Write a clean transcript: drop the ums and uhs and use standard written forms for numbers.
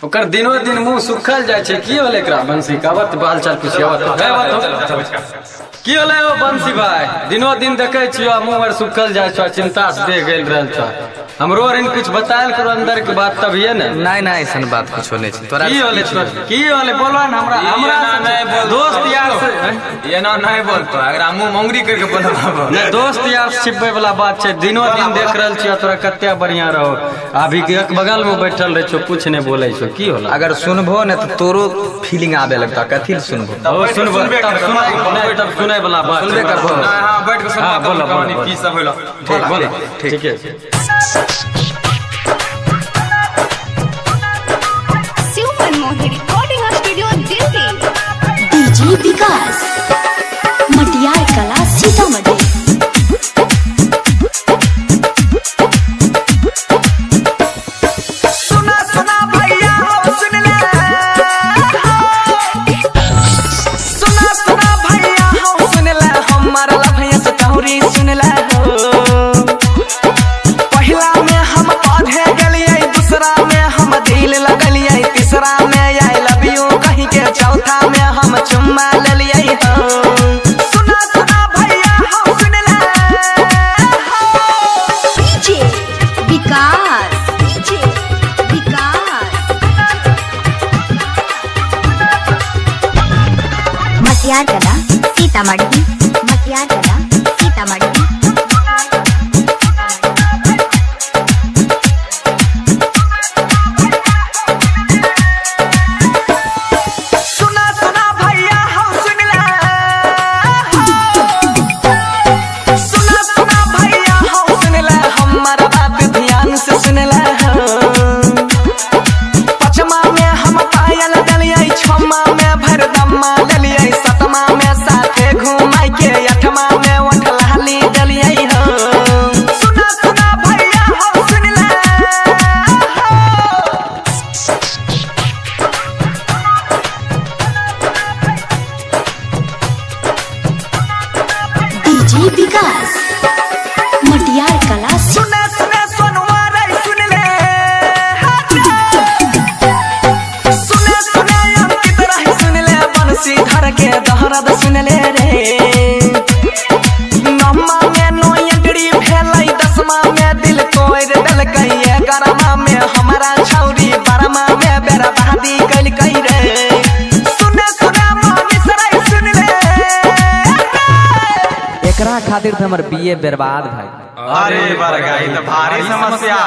ओकर दिनो दिन मुंह सुखल जाय छै। की होले एकरा बंसी कावत बाल चाल की होले ओ बंसी भाई? दिनो दिन देखे छियो मुंह और सुखल जाय छ, चिंता से दे गेल रहल छ। हमरो इन कुछ बतायल करो अंदर के बात तभिए ने। नहीं ऐसन बात कुछ होने छै। तोरा की होले बोलो ना हमरा नहीं बोल दोस्त यार से ये ना नहीं बोलतो अगर मुंह मंगरी करके बोलबो नहीं दोस्त यार छिपे वाला बात छै। दिनो दिन देख रहल छियो तोरा कते बढ़िया रहो, अभी के एक बगल में बैठल रह छो कुछ नहीं बोले छो। की होला अगर सुनबो न तो तोरो फीलिंग आबे लगता कथि सुनबो सुनबो तब सुनै वाला बात सुनबे करबो। हां बैठ के सुन बोलो कहानी की सब होला। ठीक है रिकॉर्डिंग स्टूडियो दिल्ली। डीजे विकास मटियार कला सीतामढ़ी। मटियार कला सीतामढ़ी। मटियार कला सीतामढ़ी। डीजे विकास मटियार कला सुने सोनवा रे सुन ले सुने अंकित रही सुन ले बंसी धर के दहरद सुन ले रे। नम्मा में नोयडड़ी भेलै, दसमा में दिल कोई दल कहिए, गरमा में हमारा छौरी, बरमा में बेरबादी कल कई रे। एकरा खातिर हमर बीए बर्बाद भाई। अरे बरगाई तो भारी समस्या।